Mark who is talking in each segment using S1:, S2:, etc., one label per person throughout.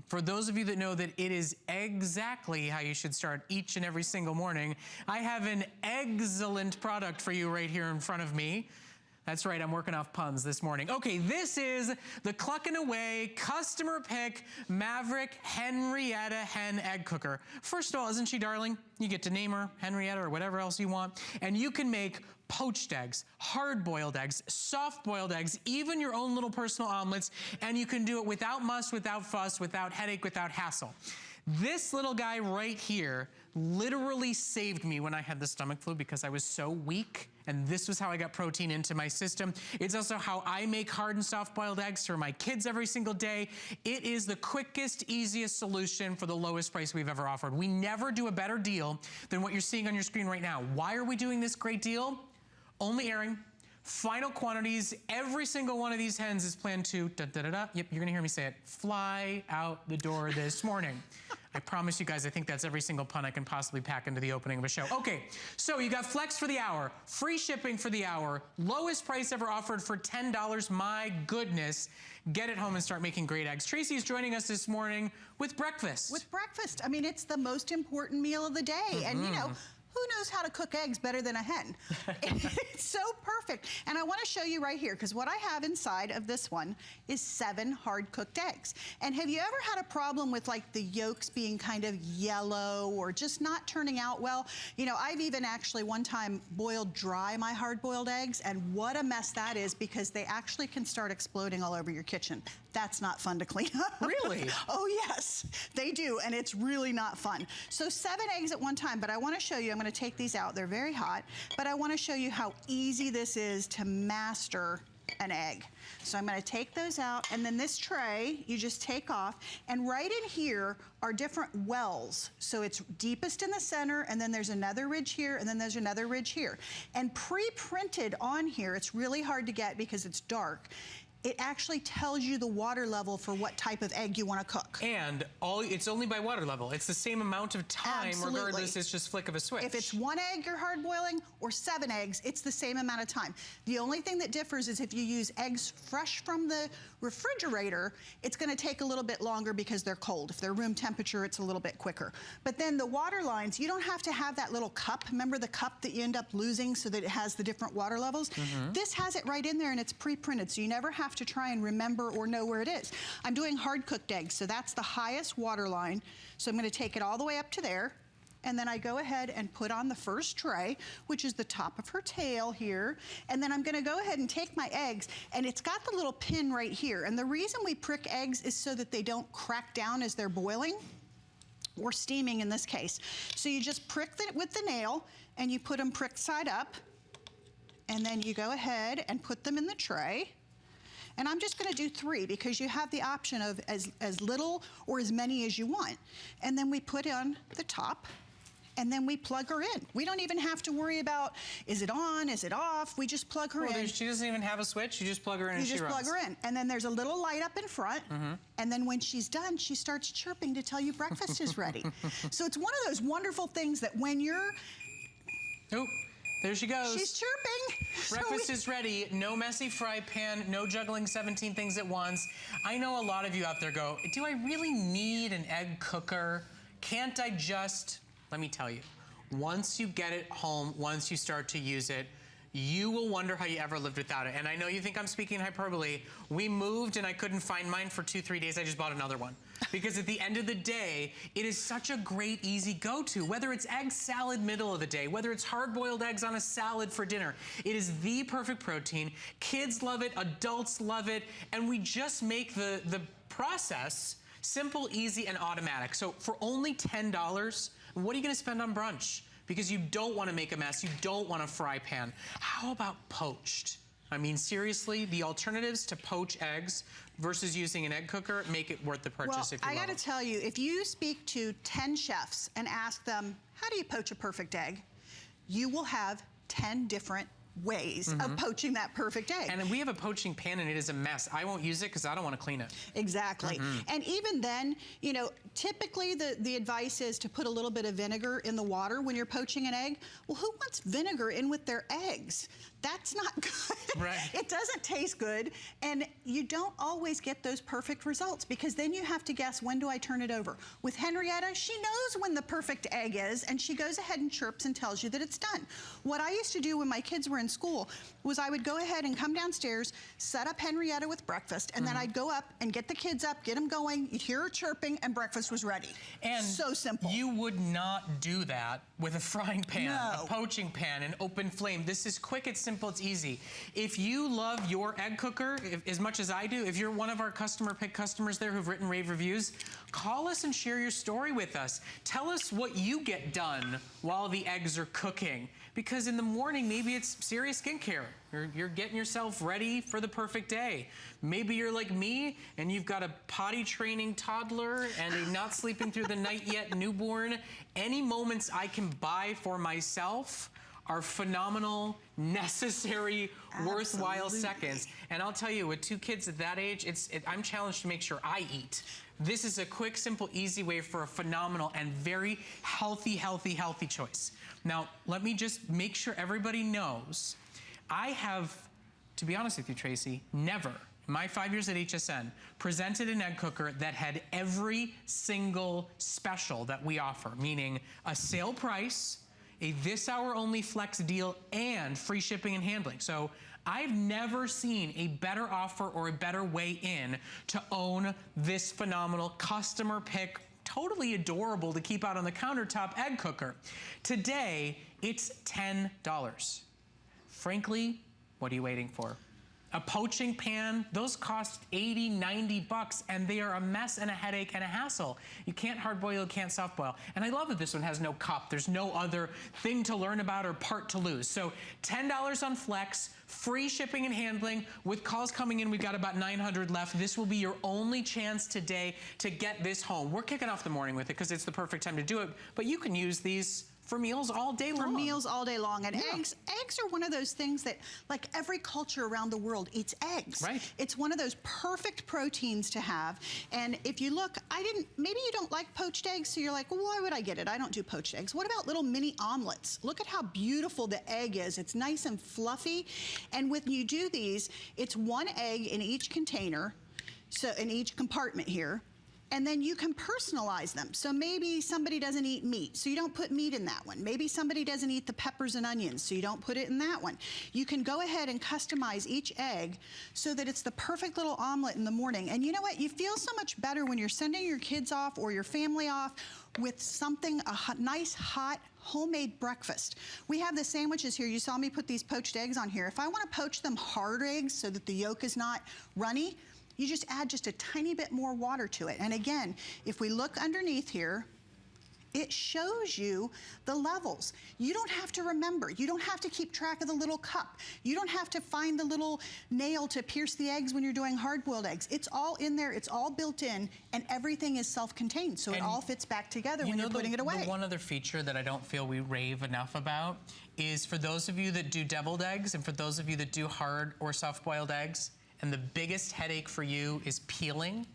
S1: For those of you that know that it is exactly how you should start each and every single morning, I have an excellent product for you right here in front of me. That's right, I'm working off puns this morning. Okay, this is the Cluckin' Away customer pick Maverick Henrietta Hen Egg Cooker. First of all, isn't she darling? You get to name her Henrietta or whatever else you want, and you can make poached eggs, hard-boiled eggs, soft-boiled eggs, even your own little personal omelets, and you can do it without muss, without fuss, without headache, without hassle. This little guy right here literally saved me when I had the stomach flu because I was so weak, and this was how I got protein into my system. It's also how I make hard and soft-boiled eggs for my kids every single day. It is the quickest, easiest solution for the lowest price we've ever offered. We never do a better deal than what you're seeing on your screen right now. Why are we doing this great deal? Only airing. Final quantities, every single one of these hens is planned to, yep, you're gonna hear me say it, fly out the door this morning. I promise you guys, I think that's every single pun I can possibly pack into the opening of a show. Okay, so you got flex for the hour, free shipping for the hour, lowest price ever offered for $10, my goodness. Get it home and start making great eggs. Tracy is joining us this morning with breakfast.
S2: With breakfast, I mean, it's the most important meal of the day, and you know, who knows how to cook eggs better than a hen? It's so perfect. And I want to show you right here, because what I have inside of this one is 7 hard-cooked eggs. And have you ever had a problem with like the yolks being kind of yellow or just not turning out well? You know, I've even actually one time boiled dry my hard-boiled eggs, and what a mess that is, because they actually can start exploding all over your kitchen. That's not fun to clean up.
S1: Really?
S2: Oh yes, they do, and it's really not fun. So 7 eggs at one time, but I want to show you, I'm going to take these out, they're very hot, but I want to show you how easy this is to master an egg. So I'm going to take those out, and then this tray you just take off, and right in here are different wells. So it's deepest in the center, and then there's another ridge here, and then there's another ridge here. And pre-printed on here, it's really hard to get because it's dark, it actually tells you the water level for what type of egg you want to cook.
S1: And it's only by water level. It's the same amount of time. Absolutely. Regardless, it's just flick of a switch.
S2: If it's 1 egg you're hard boiling or 7 eggs, it's the same amount of time. The only thing that differs is if you use eggs fresh from the refrigerator, it's going to take a little bit longer because they're cold. If they're room temperature, it's a little bit quicker. But then the water lines, you don't have to have that little cup. Remember the cup that you end up losing so that it has the different water levels? This has it right in there, and it's pre-printed, so you never have to try and remember or know where it is. I'm doing hard-cooked eggs, so that's the highest water line. So I'm going to take it all the way up to there, and then I go ahead and put on the first tray, which is the top of her tail here, and then I'm going to go ahead and take my eggs, and it's got the little pin right here, and the reason we prick eggs is so that they don't crack down as they're boiling, or steaming in this case. So you just prick it with the nail, and you put them pricked side up, and then you go ahead and put them in the tray. And I'm just going to do 3 because you have the option of as little or as many as you want. And then we put on the top, and then we plug her in. We don't even have to worry about, is it on, is it off? We just plug her in.
S1: She doesn't even have a switch. You just plug her in and she runs.
S2: You just plug her in. And then there's a little light up in front. And then when she's done, she starts chirping to tell you breakfast is ready. So it's one of those wonderful things that when you're...
S1: Oh. There she goes.
S2: She's chirping.
S1: Breakfast is ready. No messy fry pan, no juggling 17 things at once. I know a lot of you out there go, do I really need an egg cooker? Can't I just... Let me tell you, once you get it home, once you start to use it, you will wonder how you ever lived without it. And I know you think I'm speaking hyperbole. We moved and I couldn't find mine for 2-3 days. I just bought another one. Because at the end of the day, it is such a great, easy go-to. Whether it's egg salad middle of the day, whether it's hard-boiled eggs on a salad for dinner, it is the perfect protein. Kids love it, adults love it, and we just make the process simple, easy, and automatic. So for only $10, what are you gonna spend on brunch? Because you don't wanna make a mess, you don't want a fry pan. How about poached? I mean, seriously, the alternatives to poach eggs versus using an egg cooker make it worth the purchase if you
S2: I gotta tell you, if you speak to 10 chefs and ask them, how do you poach a perfect egg? You will have 10 different ways of poaching that perfect egg.
S1: And we have a poaching pan and it is a mess. I won't use it because I don't want to clean it.
S2: Exactly. And even then, you know, typically the advice is to put a little bit of vinegar in the water when you're poaching an egg. Well, who wants vinegar in with their eggs? That's not good.
S1: Right.
S2: It doesn't taste good, and you don't always get those perfect results because then you have to guess, when do I turn it over? With Henrietta, she knows when the perfect egg is, and she goes ahead and chirps and tells you that it's done. What I used to do when my kids were in school was I would go ahead and come downstairs, set up Henrietta with breakfast, and then I'd go up and get the kids up, get them going, you'd hear her chirping, and breakfast was ready.
S1: And
S2: so simple.
S1: You would not do that with a frying pan,
S2: No.
S1: a poaching pan, an open flame. This is quick, it's simple, it's easy. If you love your egg cooker as much as I do, if you're one of our customer pick customers there who've written rave reviews, call us and share your story with us. Tell us what you get done while the eggs are cooking. Because in the morning, maybe it's serious skincare. You're getting yourself ready for the perfect day. Maybe you're like me and you've got a potty training toddler and a not sleeping through the night yet newborn. Any moments I can buy for myself are phenomenal, necessary, worthwhile seconds. And I'll tell you, with 2 kids at that age, I'm challenged to make sure I eat. This is a quick, simple, easy way for a phenomenal and very healthy choice. Now, let me just make sure everybody knows, I have, to be honest with you, Tracy, never, in my 5 years at HSN, presented an egg cooker that had every single special that we offer, meaning a sale price, a this hour only flex deal, and free shipping and handling. So I've never seen a better offer or a better way in to own this phenomenal customer pick, totally adorable to keep out on the countertop egg cooker. Today, it's $10. Frankly, what are you waiting for? A poaching pan, those cost 80, 90 bucks, and they are a mess and a headache and a hassle. You can't hard boil, you can't soft boil. And I love that this one has no cup. There's no other thing to learn about or part to lose. So $10 on Flex, free shipping and handling. With calls coming in, we've got about 900 left. This will be your only chance today to get this home. We're kicking off the morning with it because it's the perfect time to do it, but you can use these for meals all day long.
S2: For meals all day long. And eggs are one of those things that, like, every culture around the world eats eggs.
S1: Right.
S2: It's one of those perfect proteins to have. And if you look, maybe you don't like poached eggs, so you're like, well, why would I get it? I don't do poached eggs. What about little mini omelets? Look at how beautiful the egg is. It's nice and fluffy. And when you do these, it's 1 egg in each container, so in each compartment here. And then you can personalize them. So maybe somebody doesn't eat meat, so you don't put meat in that one. Maybe somebody doesn't eat the peppers and onions, so you don't put it in that one. You can go ahead and customize each egg so that it's the perfect little omelet in the morning. And you know what? You feel so much better when you're sending your kids off or your family off with something, a nice, hot, homemade breakfast. We have the sandwiches here. You saw me put these poached eggs on here. If I want to poach them hard eggs so that the yolk is not runny, you just add just a tiny bit more water to it. And again, if we look underneath here, it shows you the levels. You don't have to remember. You don't have to keep track of the little cup. You don't have to find the little nail to pierce the eggs when you're doing hard-boiled eggs. It's all in there. It's all built in, and everything is self-contained, so it all fits back together when you're putting it away.
S1: The one other feature that I don't feel we rave enough about is, for those of you that do deviled eggs and for those of you that do hard or soft-boiled eggs, and the biggest headache for you is peeling,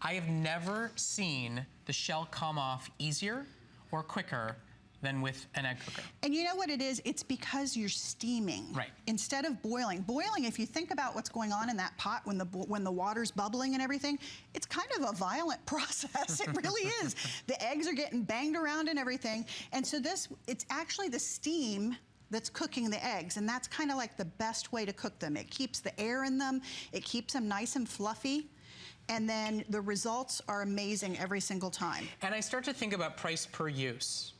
S1: I have never seen the shell come off easier or quicker than with an egg cooker.
S2: And you know what it is? It's because you're steaming.
S1: Right.
S2: Instead of boiling. Boiling, if you think about what's going on in that pot when the water's bubbling and everything, it's kind of a violent process. It really is. The eggs are getting banged around and everything. And so it's actually the steam that's cooking the eggs, and that's kind of like the best way to cook them. It keeps the air in them, it keeps them nice and fluffy, and then the results are amazing every single time.
S1: And I start to think about price per use.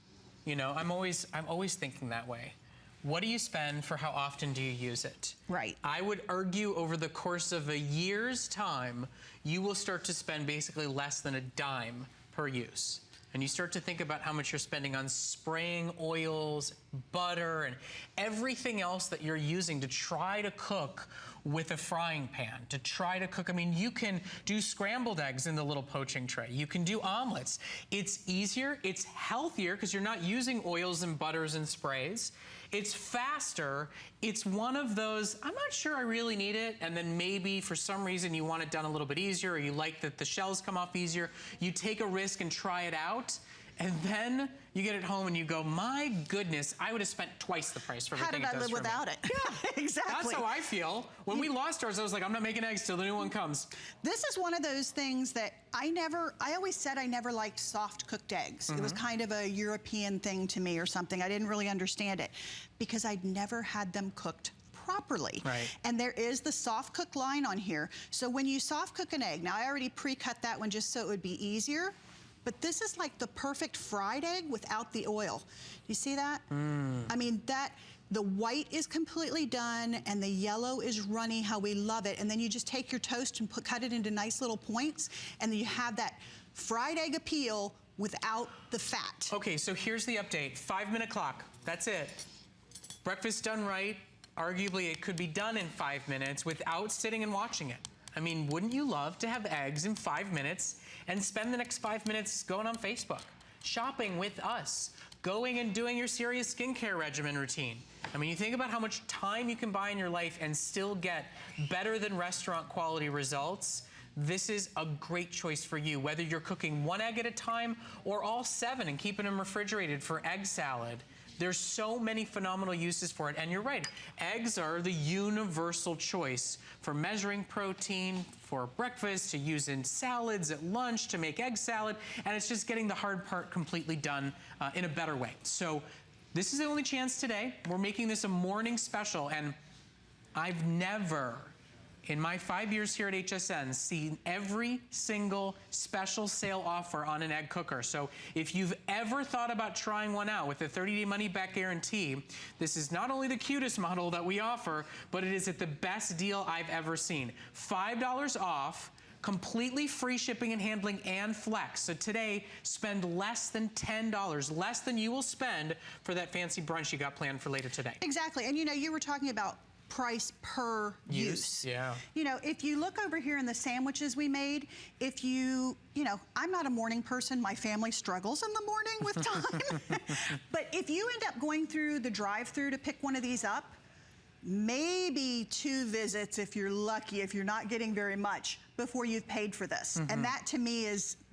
S1: You know, I'm always thinking that way. What do you spend for how often do you use it?
S2: Right.
S1: I would argue over the course of a year's time, you will start to spend basically less than a dime per use. And you start to think about how much you're spending on spraying oils, butter, and everything else that you're using to try to cook with a frying pan, to try to cook. I mean, you can do scrambled eggs in the little poaching tray. You can do omelets. It's easier, it's healthier because you're not using oils and butters and sprays. It's faster. It's one of those, I'm not sure I really need it, and then maybe for some reason you want it done a little bit easier, or you like that the shells come off easier. You take a risk and try it out, And then you get it home and you go, my goodness, I would have spent twice the price for everything
S2: How did I live without it? Yeah, exactly.
S1: That's how I feel. When we lost ours, I was like, I'm not making eggs till the new one comes.
S2: This is one of those things that I always said I never liked soft cooked eggs. It was kind of a European thing to me or something. I didn't really understand it because I'd never had them cooked properly.
S1: Right.
S2: And there is the soft cook line on here. So when you soft cook an egg, now I already pre-cut that one just so it would be easier. But this is like the perfect fried egg without the oil. You see that? I mean, the white is completely done and the yellow is runny how we love it. And then you just take your toast and cut it into nice little points. And then you have that fried egg appeal without the fat.
S1: Okay, so here's the update. 5-minute clock. That's it. Breakfast done right. Arguably, it could be done in 5 minutes without sitting and watching it. I mean, wouldn't you love to have eggs in 5 minutes and spend the next 5 minutes going on Facebook, shopping with us, going and doing your serious skincare regimen routine? I mean, you think about how much time you can buy in your life and still get better than restaurant quality results. This is a great choice for you, whether you're cooking 1 egg at a time or all 7 and keeping them refrigerated for egg salad. There's so many phenomenal uses for it, and you're right. Eggs are the universal choice for measuring protein, for breakfast, to use in salads, at lunch, to make egg salad, and it's just getting the hard part completely done in a better way. So this is the only chance today. We're making this a morning special, and I've never, in my 5 years here at HSN, seen every single special sale offer on an egg cooker. So if you've ever thought about trying one out with a 30-day money-back guarantee, this is not only the cutest model that we offer, but it is at the best deal I've ever seen. $5 off, completely free shipping and handling and flex. So today, spend less than $10, less than you will spend for that fancy brunch you got planned for later today.
S2: Exactly, and you know, you were talking about price per use.
S1: Yeah.
S2: You know, if you look over here in the sandwiches we made, if you know, I'm not a morning person. My family struggles in the morning with time. But if you end up going through the drive-thru to pick one of these up, maybe 2 visits if you're lucky, if you're not getting very much, before you've paid for this. And that to me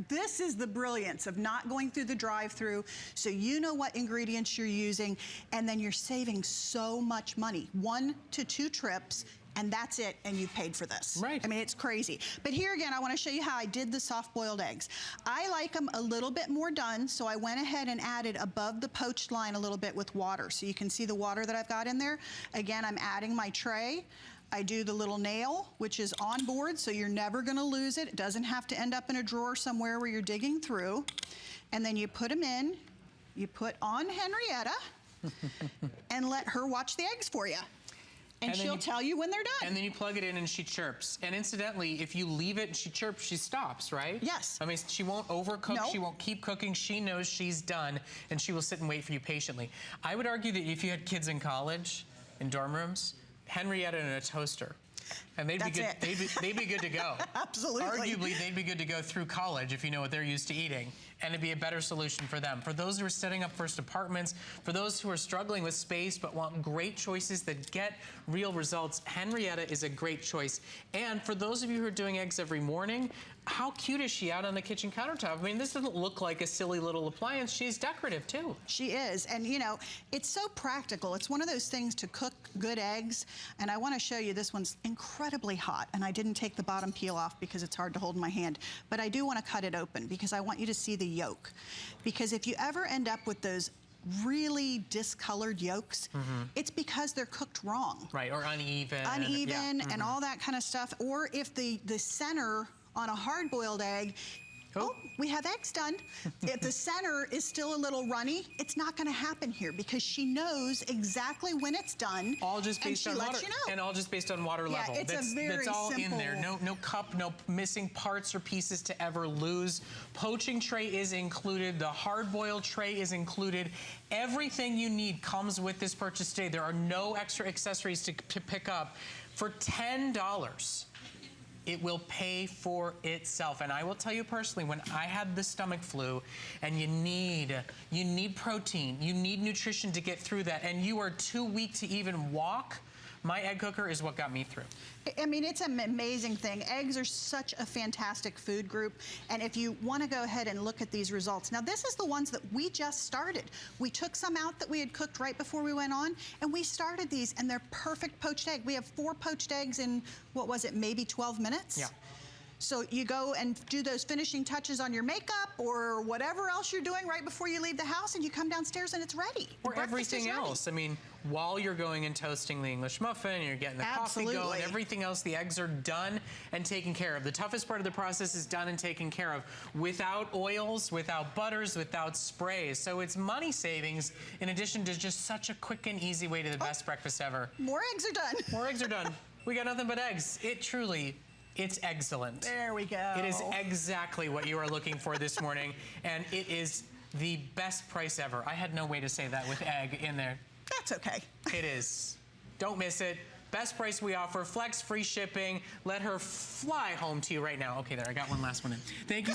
S2: this is the brilliance of not going through the drive-thru, so you know what ingredients you're using, and then you're saving so much money. 1 to 2 trips, and that's it, and you've paid for this.
S1: Right.
S2: I mean, it's crazy. But here again, I want to show you how I did the soft-boiled eggs. I like them a little bit more done, so I went ahead and added above the poached line a little bit with water. So you can see the water that I've got in there. Again, I'm adding my tray. I do the little nail, which is on board, so you're never going to lose it. It doesn't have to end up in a drawer somewhere where you're digging through. And then you put them in. You put on Henrietta and let her watch the eggs for you. And she'll tell you when they're done.
S1: And then you plug it in and she chirps. And incidentally, if you leave it and she chirps, she stops, right?
S2: Yes.
S1: I mean, she won't overcook,
S2: No.
S1: she won't keep cooking, she knows she's done, and she will sit and wait for you patiently. I would argue that if you had kids in college, in dorm rooms, Henrietta and a toaster, and they'd be good to go.
S2: Absolutely.
S1: Arguably, they'd be good to go through college if you know what they're used to eating, and it'd be a better solution for them. For those who are setting up first apartments, for those who are struggling with space but want great choices that get real results, Henrietta is a great choice. And for those of you who are doing eggs every morning, how cute is she out on the kitchen countertop? I mean, this doesn't look like a silly little appliance. She's decorative, too.
S2: She is. And, you know, it's so practical. It's one of those things to cook good eggs. And I want to show you, this one's incredibly hot. And I didn't take the bottom peel off because it's hard to hold in my hand. But I do want to cut it open because I want you to see the yolk. Because if you ever end up with those really discolored yolks, it's because they're cooked wrong.
S1: Right, or uneven.
S2: Uneven and all that kind of stuff. Or if the center on a hard-boiled egg, oh, we have eggs done. If the center is still a little runny, it's not going to happen here because she knows exactly when it's done.
S1: All just based on water, and all just based on water level.
S2: It's
S1: that's all
S2: simple.
S1: in there. No cup, no missing parts or pieces to ever lose. Poaching tray is included. The hard-boiled tray is included. Everything you need comes with this purchase today. There are no extra accessories to pick up. For $10. It will pay for itself. And I will tell you personally, when I had the stomach flu, and you need protein, you need nutrition to get through that, and you are too weak to even walk, my egg cooker is what got me through.
S2: I mean, it's an amazing thing. Eggs are such a fantastic food group. And if you want to go ahead and look at these results. Now, this is the ones that we just started. We took some out that we had cooked right before we went on, and we started these, and they're perfect poached egg. We have 4 poached eggs in, what was it, maybe 12 minutes?
S1: Yeah.
S2: So you go and do those finishing touches on your makeup or whatever else you're doing right before you leave the house, and you come downstairs and it's ready.
S1: Or everything else. I mean, while you're going and toasting the English muffin, you're getting the coffee going, everything else, the eggs are done and taken care of. The toughest part of the process is done and taken care of without oils, without butters, without sprays. So it's money savings in addition to just such a quick and easy way to the best breakfast ever.
S2: More eggs are done.
S1: More eggs are done. We got nothing but eggs. It's excellent.
S2: There we go.
S1: It is exactly what you are looking for this morning, and it is the best price ever. I had no way to say that with egg in there.
S2: That's okay.
S1: It is. Don't miss it. Best price we offer, flex free shipping. Let her fly home to you right now. Okay, there, I got one last one in. Thank you.